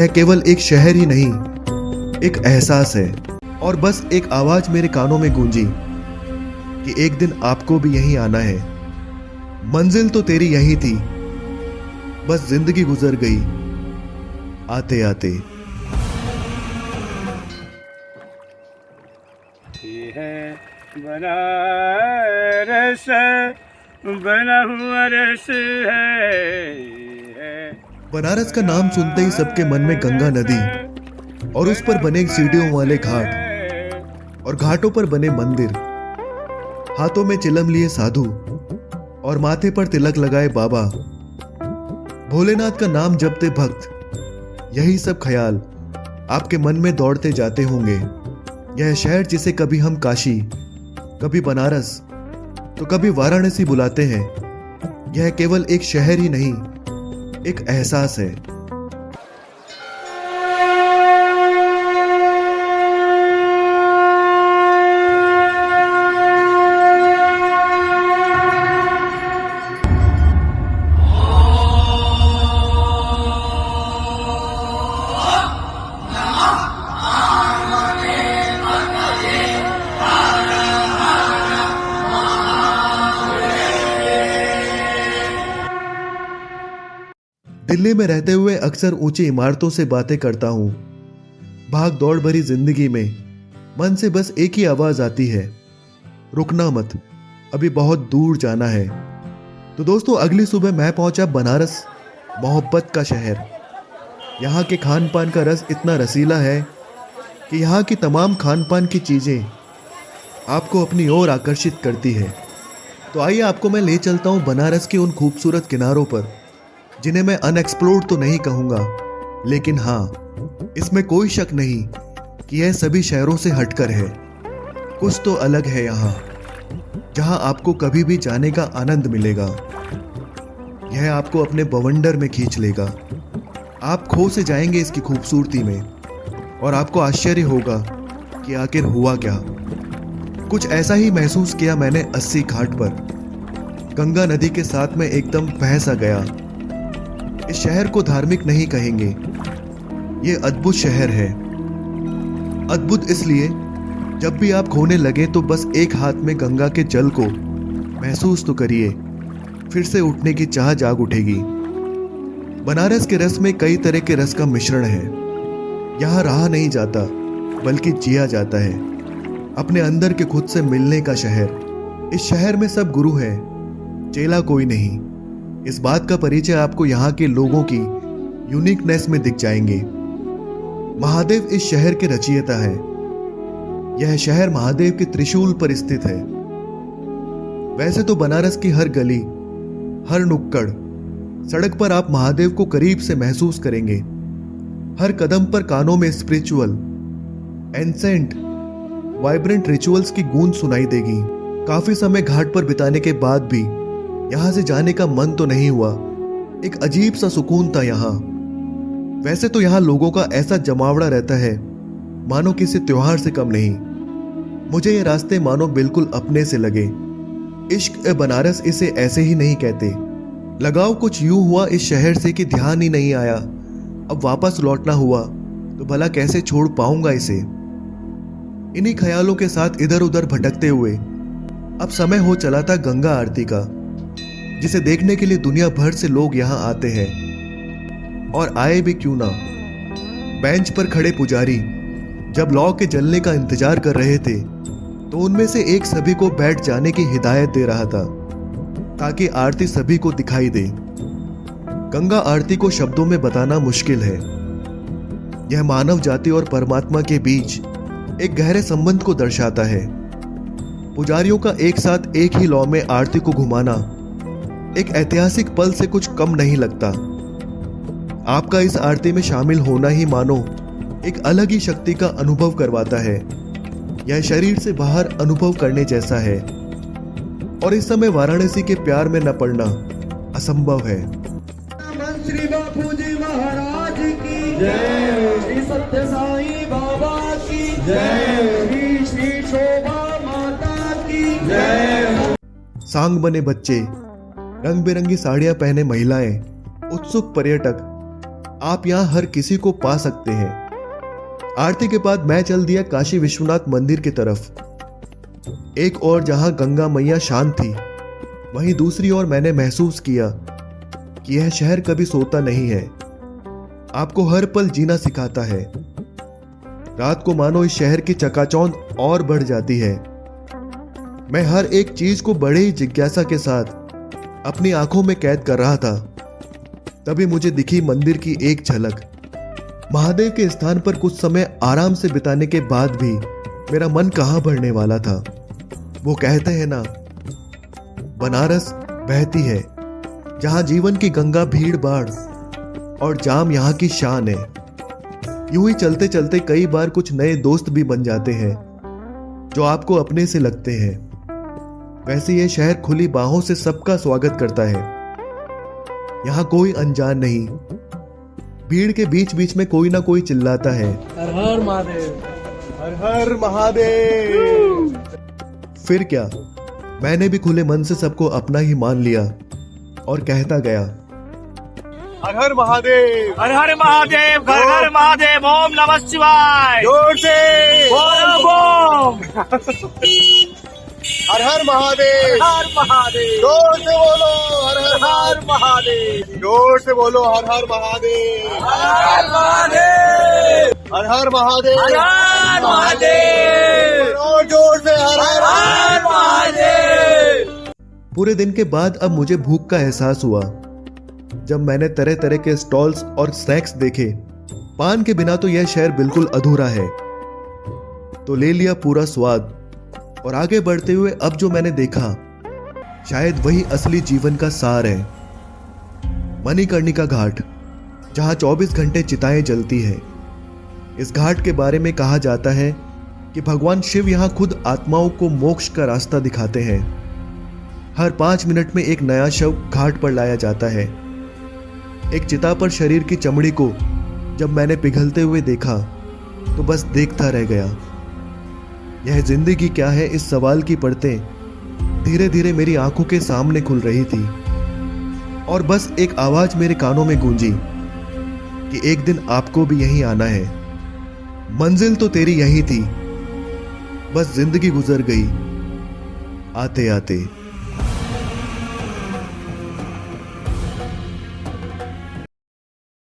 यह केवल एक शहर ही नहीं, एक एहसास है। और बस एक आवाज मेरे कानों में गूंजी कि एक दिन आपको भी यहीं आना है। मंजिल तो तेरी यही थी, बस जिंदगी गुजर गई आते आते। ये है बनारस, बना हुआ रस है। बनारस का नाम सुनते ही सबके मन में गंगा नदी और उस पर बने सीढ़ियों वाले घाट और घाटों पर बने मंदिर, हाथों में चिलम लिए साधु और माथे पर तिलक लगाए बाबा, भोलेनाथ का नाम जपते भक्त। यही सब ख्याल आपके मन में दौड़ते जाते होंगे। यह शहर जिसे कभी हम काशी, कभी बनारस तो कभी वाराणसी बुलाते हैं, यह केवल एक शहर ही नहीं, एक एहसास है। दिल्ली में रहते हुए अक्सर ऊंची इमारतों से बातें करता हूं। भाग दौड़ भरी जिंदगी में मन से बस एक ही आवाज आती है, रुकना मत, अभी बहुत दूर जाना है। तो दोस्तों, अगली सुबह मैं पहुंचा बनारस, मोहब्बत का शहर। यहाँ के खान पान का रस इतना रसीला है कि यहाँ की तमाम खान पान की चीज़ें आपको अपनी ओर आकर्षित करती है। तो आइए आपको मैं ले चलता हूँ बनारस के उन खूबसूरत किनारों पर, जिन्हें मैं अनएक्सप्लोर्ड तो नहीं कहूँगा, लेकिन हाँ, इसमें कोई शक नहीं कि यह सभी शहरों से हटकर है। कुछ तो अलग है यहाँ, जहाँ आपको कभी भी जाने का आनंद मिलेगा। यह आपको अपने बवंडर में खींच लेगा। आप खो से जाएंगे इसकी खूबसूरती में और आपको आश्चर्य होगा कि आखिर हुआ क्या। कुछ ऐसा ही महसूस किया मैंने 80 घाट पर। गंगा नदी के साथ में एकदम बह सा गया। इस शहर को धार्मिक नहीं कहेंगे, ये अद्भुत शहर है। अद्भुत इसलिए, जब भी आप खोने लगे तो बस एक हाथ में गंगा के जल को महसूस तो करिए, फिर से उठने की चाह जाग उठेगी। बनारस के रस में कई तरह के रस का मिश्रण है। यहाँ रहा नहीं जाता, बल्कि जिया जाता है। अपने अंदर के खुद से मिलने का शहर। इस शहर में सब गुरु है, चेला कोई नहीं। इस बात का परिचय आपको यहाँ के लोगों की यूनिकनेस में दिख जाएंगे। महादेव इस शहर के रचयिता है। यह शहर महादेव के त्रिशूल पर स्थित है। वैसे तो बनारस की हर गली, हर नुक्कड़, सड़क पर आप महादेव को करीब से महसूस करेंगे। हर कदम पर कानों में स्पिरिचुअल, एंसेंट, वाइब्रेंट रिचुअल्स की गूंज सुनाई देगी। काफी समय घाट पर बिताने के बाद भी यहां से जाने का मन तो नहीं हुआ। एक अजीब सा सुकून था यहाँ। वैसे तो यहाँ लोगों का ऐसा जमावड़ा रहता है मानो किसी त्योहार से कम नहीं। मुझे ये रास्ते मानो बिल्कुल अपने से लगे। इश्क ए बनारस इसे ऐसे ही नहीं कहते। लगाव कुछ यूं हुआ इस शहर से कि ध्यान ही नहीं आया। अब वापस लौटना हुआ तो भला कैसे छोड़ पाऊंगा इसे। इन्हीं ख्यालों के साथ इधर उधर भटकते हुए अब समय हो चला था गंगा आरती का, जिसे देखने के लिए दुनिया भर से लोग यहाँ आते हैं। और आए भी क्यों ना। बेंच पर खड़े पुजारी जब लौ के जलने का इंतजार कर रहे थे तो उनमें से एक सभी को बैठ जाने की हिदायत दे रहा था, ताकि आरती सभी को दिखाई दे। गंगा आरती को शब्दों में बताना मुश्किल है। यह मानव जाति और परमात्मा के बीच एक गहरे संबंध को दर्शाता है। पुजारियों का एक साथ एक ही लौ में आरती को घुमाना एक ऐतिहासिक पल से कुछ कम नहीं लगता। आपका इस आरती में शामिल होना ही मानो एक अलग ही शक्ति का अनुभव करवाता है। यह शरीर से बाहर अनुभव करने जैसा है। और इस समय वाराणसी के प्यार में न पड़ना असंभव है। श्री बापूजी महाराज की जय, श्री सत्य साईं बाबा की जय, श्री शोभा माता की जय। सांग बने बच्चे, रंग बिरंगी साड़ियां पहने महिलाएं, उत्सुक पर्यटक आप यहाँ हर किसी को पा सकते हैं। आरती के बाद मैं चल दिया काशी विश्वनाथ मंदिर की तरफ। एक और जहां गंगा मैया शांत थी, वहीं दूसरी ओर मैंने महसूस किया कि यह शहर कभी सोता नहीं है, आपको हर पल जीना सिखाता है। रात को मानो इस शहर की चकाचौंध और बढ़ जाती है। मैं हर एक चीज को बड़े ही जिज्ञासा के साथ अपनी आंखों में कैद कर रहा था। तभी मुझे दिखी मंदिर की एक झलक। महादेव के स्थान पर कुछ समय आराम से बिताने के बाद भी मेरा मन कहां भरने वाला था। वो कहते हैं ना, बनारस बहती है, जहां जीवन की गंगा भीड़ भाड़ और जाम यहाँ की शान है। यूं ही चलते चलते कई बार कुछ नए दोस्त भी बन जाते हैं जो आपको अपने से लगते हैं। वैसे ये शहर खुली बाहों से सबका स्वागत करता है। यहाँ कोई अनजान नहीं। भीड़ के बीच बीच में कोई ना कोई चिल्लाता है, हर हर महादेव, हर हर महादेव। फिर क्या, मैंने भी खुले मन से सबको अपना ही मान लिया और कहता गया, हर हर महादेव, हर हर महादेव, घर घर महादेव, ओम नमः शिवाय। जोर से बोलो बोम। हर हर महादेव, हर महादेव, जोर से बोलो हर हर हर महादेव, जोर से बोलो हर हर महादेव, हर महादेव, हर हर महादेव, हर महादेव, और जोर से हर हर हर महादेव। पूरे दिन के बाद अब मुझे भूख का एहसास हुआ। जब मैंने तरह तरह के स्टॉल्स और स्नैक्स देखे, पान के बिना तो यह शहर बिल्कुल अधूरा है, तो ले लिया पूरा स्वाद। और आगे बढ़ते हुए अब जो मैंने देखा, शायद वही असली जीवन का सार है। मणिकर्णिका घाट, जहां 24 घंटे चिताएं जलती है। इस घाट के बारे में कहा जाता है कि भगवान शिव यहां खुद आत्माओं को मोक्ष का रास्ता दिखाते हैं। हर 5 मिनट में एक नया शव घाट पर लाया जाता है। एक चिता पर शरीर की चमड़ी को जब मैंने पिघलते हुए देखा तो बस देखता रह गया। यह जिंदगी क्या है, इस सवाल की परतें धीरे धीरे मेरी आंखों के सामने खुल रही थी। और बस एक आवाज मेरे कानों में गूंजी कि एक दिन आपको भी यहीं आना है। मंजिल तो तेरी यही थी, बस जिंदगी गुजर गई आते आते।